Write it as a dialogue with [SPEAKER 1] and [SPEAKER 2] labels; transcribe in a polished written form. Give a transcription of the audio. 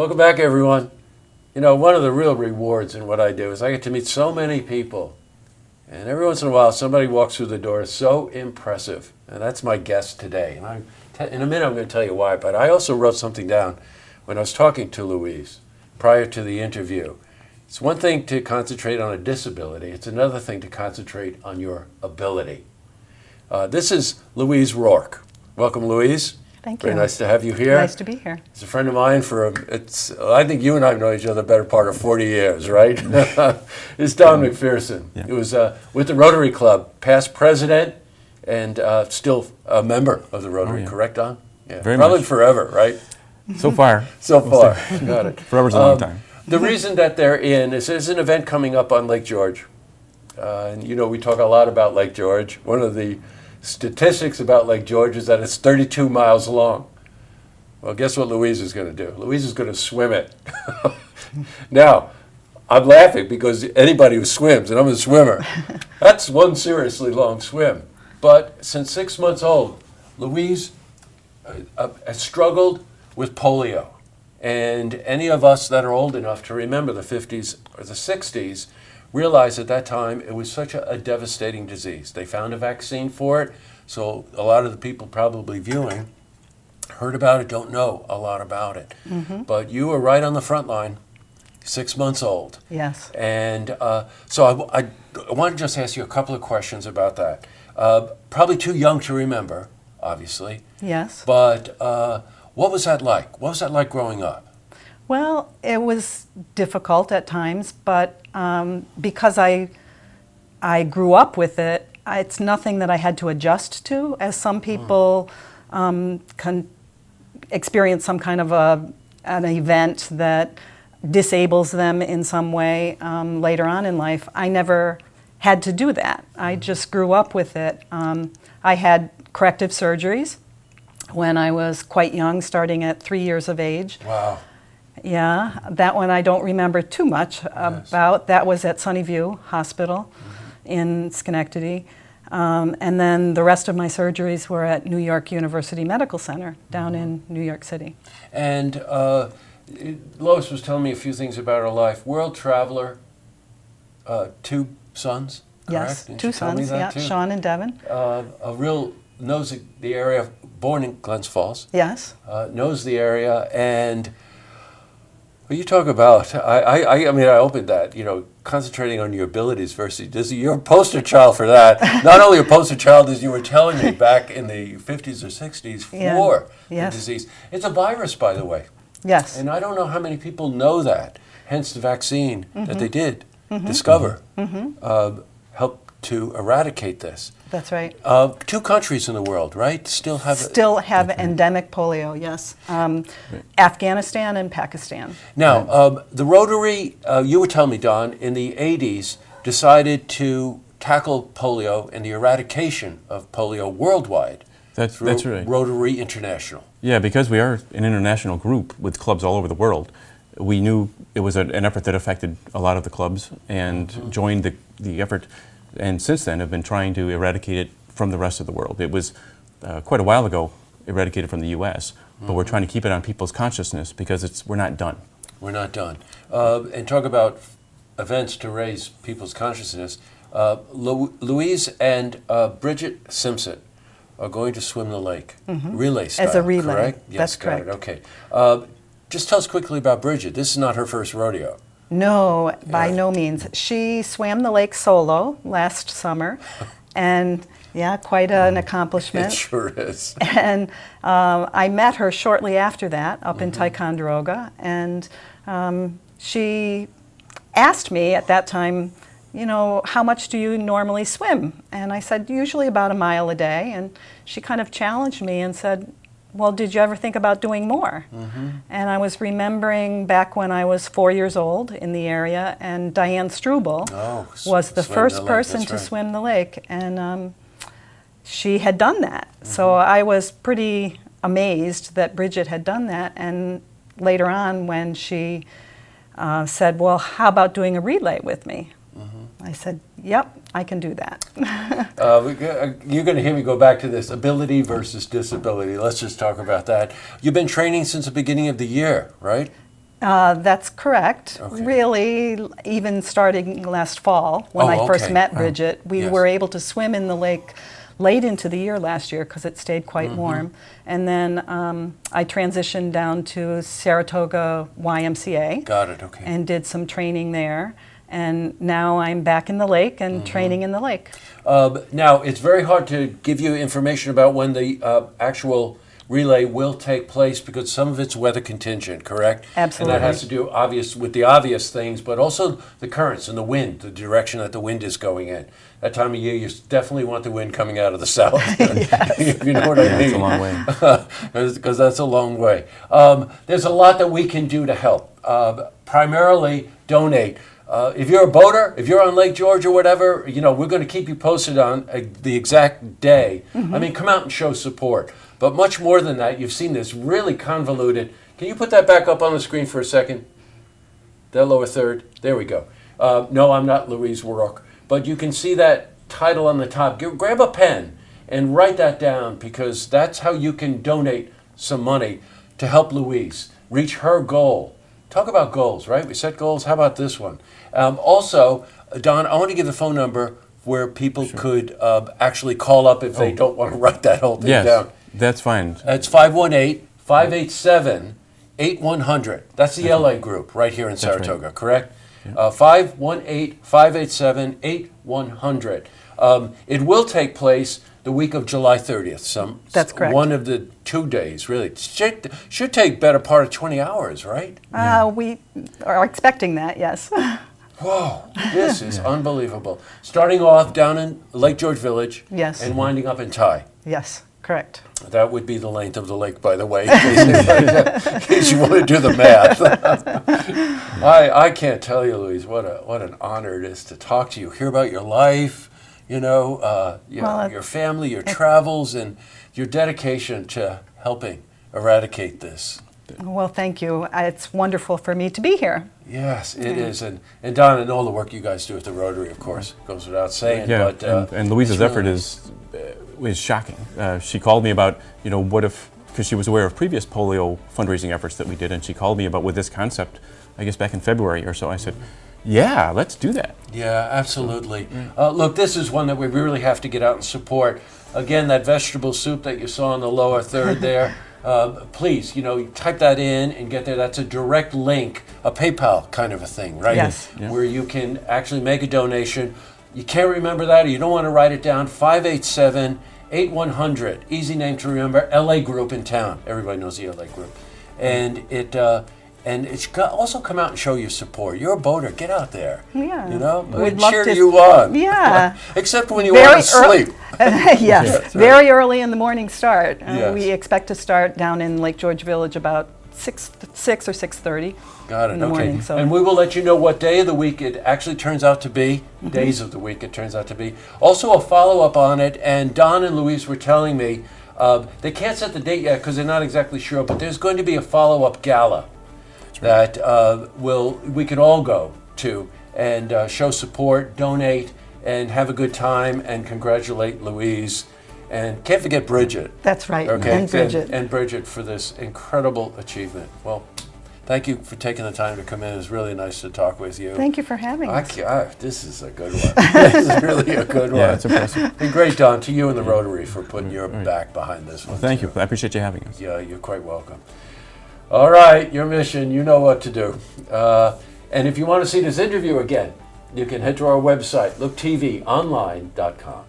[SPEAKER 1] Welcome back, everyone. You know, one of the real rewards in what I do is I get to meet so many people. And every once in a while, somebody walks through the door so impressive. And that's my guest today. And in a minute, I'm going to tell you why. But I also wrote something down when I was talking to Louise prior to the interview. It's one thing to concentrate on a disability. It's another thing to concentrate on your ability. This is Louis Rourke. Welcome, Louise.
[SPEAKER 2] Thank you.
[SPEAKER 1] Very nice to have you here.
[SPEAKER 2] Nice to be here.
[SPEAKER 1] He's a friend of mine I think you and I have known each other the better part of 40 years, right? It's Don McPherson.
[SPEAKER 3] Yeah.
[SPEAKER 1] He was with the Rotary Club, past president, and still a member of the Rotary, correct, Don? Yeah.
[SPEAKER 3] Very
[SPEAKER 1] Probably
[SPEAKER 3] much.
[SPEAKER 1] forever, right?
[SPEAKER 3] So far.
[SPEAKER 1] So far. Got it.
[SPEAKER 3] Forever's a long time.
[SPEAKER 1] The reason that they're in is there's an event coming up on Lake George. And you know, we talk a lot about Lake George. One of the statistics about Lake George is that it's 32 miles long. Well, guess what Louise is going to do? Louise is going to swim it. Now, I'm laughing because anybody who swims, and I'm a swimmer, that's one seriously long swim. But since 6 months old, Louise has struggled with polio. And any of us that are old enough to remember the 50s or the 60s realized at that time it was such a devastating disease. They found a vaccine for it, so a lot of the people probably viewing heard about it, don't know a lot about it. Mm-hmm. But you were right on the front line, 6 months old.
[SPEAKER 2] Yes.
[SPEAKER 1] And so I want to just ask you a couple of questions about that. Probably too young to remember, obviously.
[SPEAKER 2] Yes.
[SPEAKER 1] But what was that like? What was that like growing up?
[SPEAKER 2] Well, it was difficult at times, but because I grew up with it, it's nothing that I had to adjust to, as some people can experience some kind of an event that disables them in some way later on in life. I never had to do that. I just grew up with it. I had corrective surgeries when I was quite young, starting at 3 years of age.
[SPEAKER 1] Wow.
[SPEAKER 2] Yeah, that one I don't remember too much about. That was at Sunnyview Hospital in Schenectady. And then the rest of my surgeries were at New York University Medical Center down in New York City.
[SPEAKER 1] And Lois was telling me a few things about her life. World traveler, 2 sons, correct?
[SPEAKER 2] Yes,
[SPEAKER 1] Didn't
[SPEAKER 2] 2
[SPEAKER 1] you tell me
[SPEAKER 2] sons,
[SPEAKER 1] that
[SPEAKER 2] yeah,
[SPEAKER 1] too?
[SPEAKER 2] Sean and Devin.
[SPEAKER 1] A real knows the area, born in Glens Falls.
[SPEAKER 2] Yes.
[SPEAKER 1] Knows the area, and well, you talk about, I mean, I opened that, you know, concentrating on your abilities versus, you're a poster child for that. Not only a poster child, as you were telling me back in the 50s or 60s for the disease. It's a virus, by the way.
[SPEAKER 2] Yes.
[SPEAKER 1] And I don't know how many people know that, hence the vaccine that they did discover helped to eradicate this.
[SPEAKER 2] That's right.
[SPEAKER 1] 2 countries in the world, right? Still have
[SPEAKER 2] endemic polio, yes. Afghanistan and Pakistan.
[SPEAKER 1] Now, the Rotary, you were telling me, Don, in the 80s decided to tackle polio and the eradication of polio worldwide.
[SPEAKER 3] That's right.
[SPEAKER 1] Rotary International.
[SPEAKER 3] Yeah, because we are an international group with clubs all over the world, we knew it was an effort that affected a lot of the clubs and joined the effort. And since then, have been trying to eradicate it from the rest of the world. It was quite a while ago eradicated from the U.S., but we're trying to keep it on people's consciousness because we're not done.
[SPEAKER 1] We're not done. And talk about events to raise people's consciousness. Louise and Bridget Simpson are going to swim the lake, relay style,
[SPEAKER 2] as a relay.
[SPEAKER 1] Correct?
[SPEAKER 2] That's
[SPEAKER 1] yes,
[SPEAKER 2] correct.
[SPEAKER 1] Got it. Okay. Just tell us quickly about Bridget. This is not her first rodeo.
[SPEAKER 2] No, by no means. She swam the lake solo last summer, and yeah, quite an accomplishment.
[SPEAKER 1] It sure is.
[SPEAKER 2] And I met her shortly after that up in Ticonderoga, and she asked me at that time, you know, how much do you normally swim? And I said, usually about a mile a day. And she kind of challenged me and said, well, did you ever think about doing more? And I was remembering back when I was 4 years old in the area, and Diane Struble was the first person to swim the lake, and she had done that. So I was pretty amazed that Bridget had done that, and later on when she said, well, how about doing a relay with me? I said, yep, I can do that.
[SPEAKER 1] You're going to hear me go back to this ability versus disability. Let's just talk about that. You've been training since the beginning of the year, right?
[SPEAKER 2] That's correct.
[SPEAKER 1] Okay.
[SPEAKER 2] Really, even starting last fall, when I first
[SPEAKER 1] okay.
[SPEAKER 2] met Bridget, we
[SPEAKER 1] Yes.
[SPEAKER 2] were able to swim in the lake late into the year last year because it stayed quite warm. And then I transitioned down to Saratoga YMCA
[SPEAKER 1] Got it, okay.
[SPEAKER 2] and did some training there. And now I'm back in the lake and training in the lake.
[SPEAKER 1] Now, it's very hard to give you information about when the actual relay will take place because some of it's weather contingent, correct?
[SPEAKER 2] Absolutely.
[SPEAKER 1] And that has to do with the obvious things, but also the currents and the wind, the direction that the wind is going in. That time of year, you definitely want the wind coming out of the south. If you know what I mean.
[SPEAKER 3] It's a long way.
[SPEAKER 1] Because that's a long way. There's a lot that we can do to help. Primarily, donate. If you're a boater, if you're on Lake George or whatever, we're going to keep you posted on the exact day. I mean, come out and show support. But much more than that, you've seen this really convoluted. Can you put that back up on the screen for a second? That lower third? There we go. No, I'm not Louis Rourke. But you can see that title on the top. Grab a pen and write that down because that's how you can donate some money to help Louise reach her goal. Talk about goals, right? We set goals. How about this one? Also, Don, I want to give the phone number where people could actually call up if they don't want to write that whole thing down.
[SPEAKER 3] That's fine.
[SPEAKER 1] It's 518-587-8100. That's the LA group right here in Saratoga, correct? 518-587-8100. It will take place the week of July 30th.
[SPEAKER 2] That's correct.
[SPEAKER 1] One of the 2 days, really. It should take better part of 20 hours, right?
[SPEAKER 2] We are expecting that, yes.
[SPEAKER 1] Whoa, this is unbelievable. Starting off down in Lake George Village
[SPEAKER 2] Yes.
[SPEAKER 1] and winding up in Thai.
[SPEAKER 2] Yes, correct.
[SPEAKER 1] That would be the length of the lake, by the way, in case you want to do the math. I can't tell you, Louise, what an honor it is to talk to you, hear about your life, your family, your travels, and your dedication to helping eradicate this.
[SPEAKER 2] Well, thank you. It's wonderful for me to be here.
[SPEAKER 1] Yes, it is. And Don, and all the work you guys do at the Rotary, of course, goes without saying.
[SPEAKER 3] Yeah,
[SPEAKER 1] but,
[SPEAKER 3] and Louise's
[SPEAKER 1] really
[SPEAKER 3] effort is shocking. She called me about, what if, because she was aware of previous polio fundraising efforts that we did, and she called me about with this concept, I guess back in February or so. I said, yeah, let's do that.
[SPEAKER 1] Yeah, absolutely. Look, this is one that we really have to get out and support. Again, that vegetable soup that you saw in the lower third there, please, type that in and get there. That's a direct link, a PayPal kind of a thing, right?
[SPEAKER 2] Yes.
[SPEAKER 3] Yeah.
[SPEAKER 1] Where you can actually make a donation. You can't remember that or you don't want to write it down, 587-8100. Easy name to remember, LA group in town. Everybody knows the LA group. And it's also come out and show your support. You're a boater. Get out there.
[SPEAKER 2] Yeah.
[SPEAKER 1] We'd cheer you on.
[SPEAKER 2] Yeah.
[SPEAKER 1] Except when you want to sleep.
[SPEAKER 2] Yes. Very early in the morning start.
[SPEAKER 1] Yes.
[SPEAKER 2] We expect to start down in Lake George Village about 6 or 6:30.
[SPEAKER 1] Got it.
[SPEAKER 2] In the
[SPEAKER 1] Okay.
[SPEAKER 2] morning, so.
[SPEAKER 1] And we will let you know what day of the week it actually turns out to be. Days of the week it turns out to be. Also a follow-up on it. And Don and Louise were telling me they can't set the date yet because they're not exactly sure. But there's going to be a follow-up gala that we can all go to and show support, donate, and have a good time and congratulate Louise. And can't forget Bridget.
[SPEAKER 2] That's right.
[SPEAKER 1] Okay.
[SPEAKER 2] And Bridget.
[SPEAKER 1] And Bridget for this incredible achievement. Well, thank you for taking the time to come in. It was really nice to talk with you.
[SPEAKER 2] Thank you for having us.
[SPEAKER 1] This is a good one. This is really a good one.
[SPEAKER 3] Yeah, it's impressive.
[SPEAKER 1] And great, Don, to you and the Rotary for putting your back behind this one.
[SPEAKER 3] Thank
[SPEAKER 1] too.
[SPEAKER 3] you. I appreciate you having us.
[SPEAKER 1] Yeah, you're quite welcome. All right, your mission, you know what to do. And if you want to see this interview again, you can head to our website, looktvonline.com.